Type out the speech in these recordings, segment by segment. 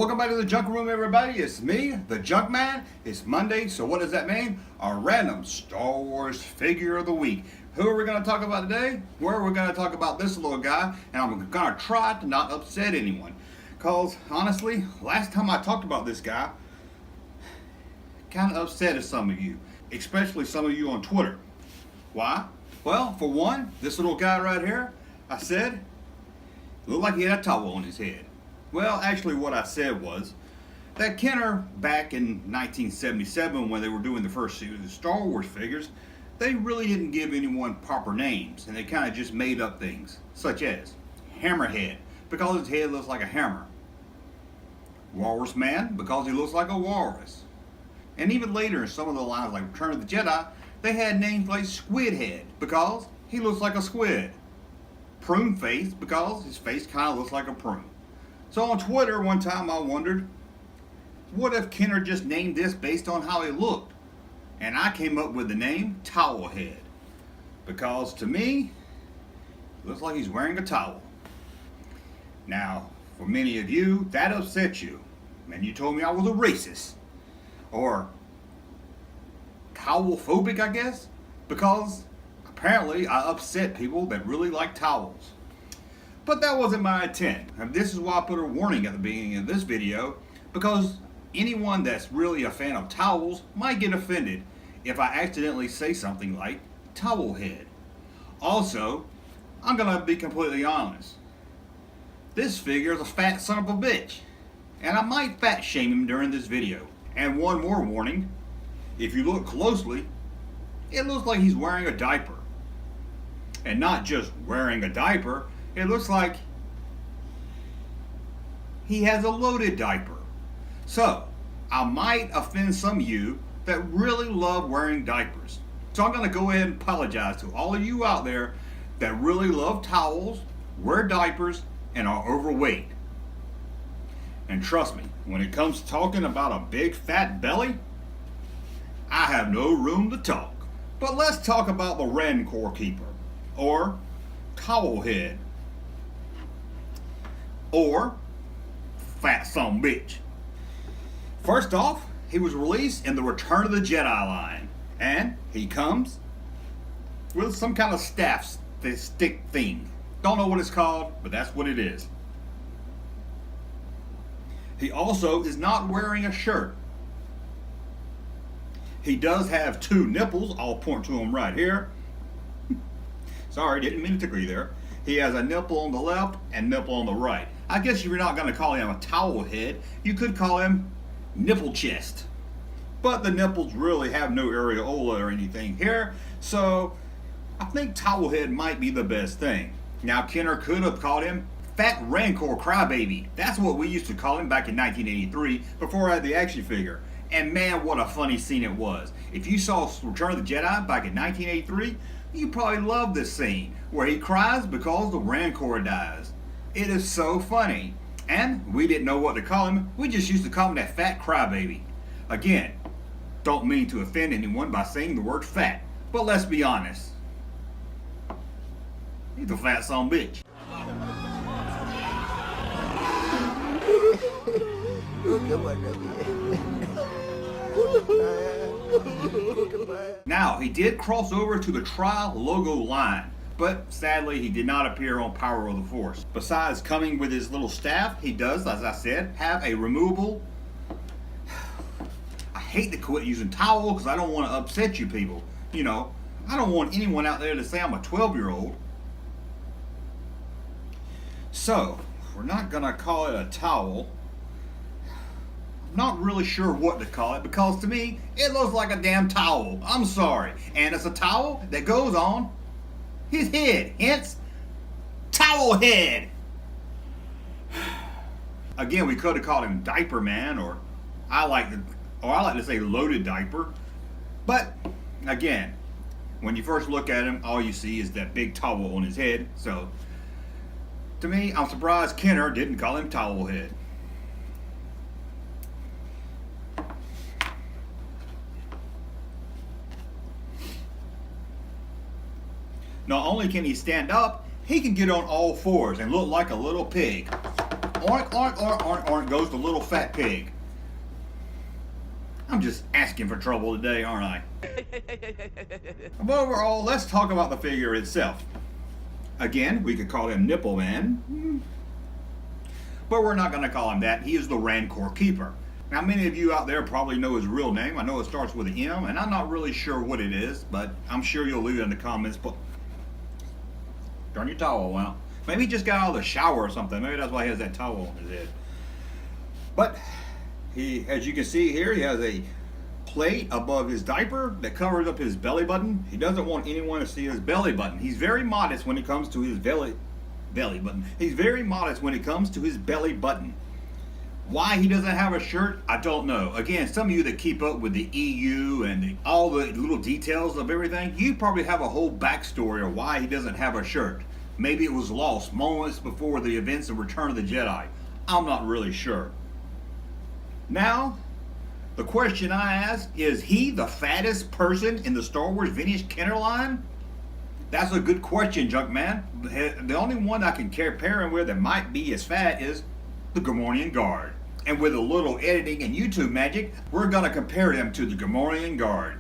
Welcome back to the Junk Room, everybody. It's me, the Junkman. It's Monday, so what does that mean? A random Star Wars figure of the week. Who are we going to talk about today? Well, we're going to talk about this little guy, and I'm going to try to not upset anyone. Because, honestly, last time I talked about this guy, kind of upset some of you, especially some of you on Twitter. Why? Well, for one, this little guy right here, I said, looked like he had a towel on his head. Well, actually what I said was that Kenner, back in 1977 when they were doing the first series of Star Wars figures, they really didn't give anyone proper names, and they kind of just made up things, such as Hammerhead, because his head looks like a hammer. Walrus Man, because he looks like a walrus. And even later in some of the lines like Return of the Jedi, they had names like Squid Head, because he looks like a squid. Prune Face, because his face kind of looks like a prune. So on Twitter one time I wondered, what if Kenner just named this based on how he looked? And I came up with the name Towel Head. Because to me, it looks like he's wearing a towel. Now, for many of you, that upset you. And you told me I was a racist. Or towel-phobic, I guess. Because apparently I upset people that really like towels. But that wasn't my intent. And this is why I put a warning at the beginning of this video, because anyone that's really a fan of towels might get offended if I accidentally say something like towel head. Also, I'm gonna be completely honest. This figure is a fat son of a bitch, and I might fat shame him during this video. And one more warning, if you look closely, it looks like he's wearing a diaper. And not just wearing a diaper, it looks like he has a loaded diaper. So, I might offend some of you that really love wearing diapers. So I'm going to go ahead and apologize to all of you out there that really love towels, wear diapers, and are overweight. And trust me, when it comes to talking about a big fat belly, I have no room to talk. But let's talk about the Rancor Keeper, or Towel Head, or Fat Son Bitch. First off, he was released in the Return of the Jedi line, and he comes with some kind of staff stick thing. Don't know what it's called, but that's what it is. He also is not wearing a shirt. He does have two nipples. I'll point to him right here. Sorry, didn't mean to tickle you there. He has a nipple on the left and nipple on the right. I guess if you're not going to call him a towel head, you could call him nipple chest. But the nipples really have no areola or anything here, so I think towel head might be the best thing. Now, Kenner could have called him Fat Rancor Crybaby. That's what we used to call him back in 1983 before I had the action figure. And man, what a funny scene it was. If you saw Return of the Jedi back in 1983, you probably loved this scene where he cries because the Rancor dies. It is so funny. And we didn't know what to call him. We just used to call him that fat crybaby. Again, don't mean to offend anyone by saying the word fat, but let's be honest. He's a fat son of a bitch. Now, he did cross over to the Tri-Logo line, but sadly he did not appear on Power of the Force. Besides coming with his little staff, he does, as I said, have a removable... I hate to quit using towel because I don't want to upset you people. You know, I don't want anyone out there to say I'm a 12-year-old. So, we're not going to call it a towel. I'm not really sure what to call it, because to me, it looks like a damn towel. I'm sorry. And it's a towel that goes on his head, hence Towel Head. Again, we could have called him Diaper Man, or I like to say loaded diaper. But again, when you first look at him, all you see is that big towel on his head. So to me, I'm surprised Kenner didn't call him Towel Head. Not only can he stand up, he can get on all fours and look like a little pig. oink, oink, oink, oink, oink goes the little fat pig. I'm just asking for trouble today, aren't I? But overall, let's talk about the figure itself. Again, we could call him Nipple Man, but we're not going to call him that. He is the Rancor Keeper. Now, many of you out there probably know his real name. I know it starts with an M, and I'm not really sure what it is, but I'm sure you'll leave it in the comments. But turn your towel out. Maybe he just got out of the shower or something. Maybe that's why he has that towel on his head. But he, as you can see here, he has a plate above his diaper that covers up his belly button. He doesn't want anyone to see his belly button. He's very modest when it comes to his belly button. He's very modest when it comes to his belly button. Why he doesn't have a shirt, I don't know. Again, some of you that keep up with the EU and all the little details of everything, you probably have a whole backstory of why he doesn't have a shirt. Maybe it was lost moments before the events of Return of the Jedi. I'm not really sure. Now, the question I ask, is he the fattest person in the Star Wars vintage Kenner line? That's a good question, Junkman. The only one I can compare him with that might be as fat is the Gamorrean Guard. And with a little editing and YouTube magic, we're going to compare them to the Gamorrean Guard.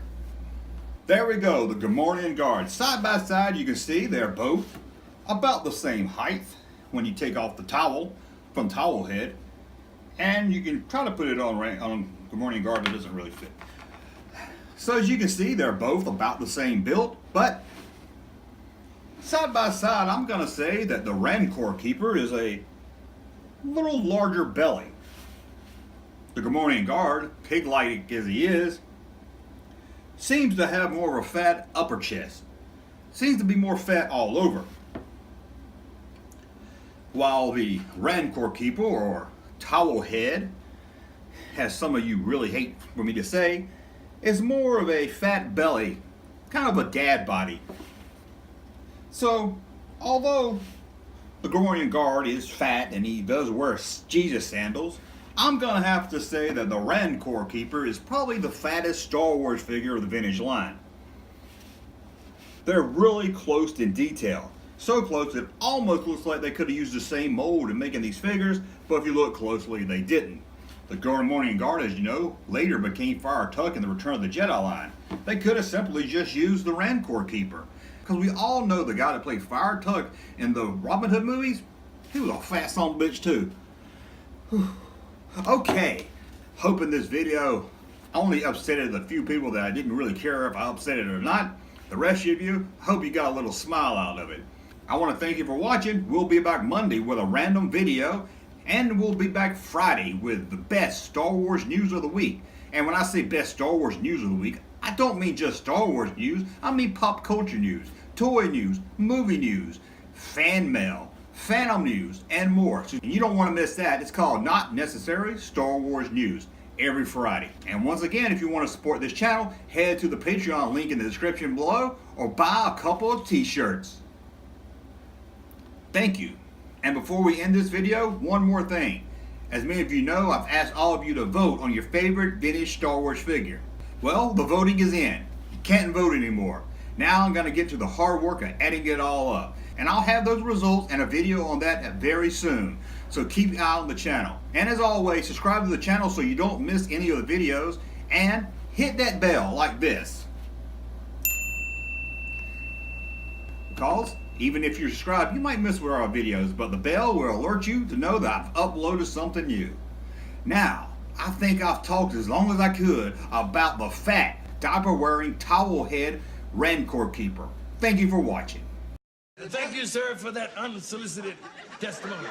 There we go, the Gamorrean Guard. Side by side, you can see they're both about the same height when you take off the towel from towel head. And you can try to put it on Gamorrean Guard, but it doesn't really fit. So as you can see, they're both about the same build, but side by side, I'm going to say that the Rancor Keeper is a little larger belly. The Gamorrean Guard, pig-like as he is, seems to have more of a fat upper chest. Seems to be more fat all over. While the Rancor Keeper, or Towel Head, as some of you really hate for me to say, is more of a fat belly, kind of a dad body. So, although the Gamorrean Guard is fat and he does wear Jesus sandals, I'm going to have to say that the Rancor Keeper is probably the fattest Star Wars figure of the vintage line. They're really close in detail. So close that it almost looks like they could have used the same mold in making these figures, but if you look closely, they didn't. The Gamorrean Guard, as you know, later became Friar Tuck in the Return of the Jedi line. They could have simply just used the Rancor Keeper. Because we all know the guy that played Friar Tuck in the Robin Hood movies, he was a fat son of a bitch too. Okay, hoping this video only upsetted the few people that I didn't really care if I upset it or not. The rest of you, hope you got a little smile out of it. I want to thank you for watching. We'll be back Monday with a random video, and we'll be back Friday with the best Star Wars news of the week. And when I say best Star Wars news of the week, I don't mean just Star Wars news. I mean pop culture news, toy news, movie news, fan mail, Phantom news, and more. So you don't want to miss that. It's called Not Necessary Star Wars News every Friday. And once again, if you want to support this channel, head to the Patreon link in the description below or buy a couple of t-shirts. Thank you. And before we end this video, one more thing. As many of you know, I've asked all of you to vote on your favorite vintage Star Wars figure. Well, the voting is in. You can't vote anymore. Now I'm going to get to the hard work of adding it all up. And I'll have those results and a video on that very soon. So keep an eye on the channel. And as always, subscribe to the channel so you don't miss any of the videos. And hit that bell like this. Because even if you're subscribed, you might miss one of our videos, but the bell will alert you to know that I've uploaded something new. Now, I think I've talked as long as I could about the fat, diaper-wearing, towel-head Rancor Keeper. Thank you for watching. Thank you, sir, for that unsolicited testimony.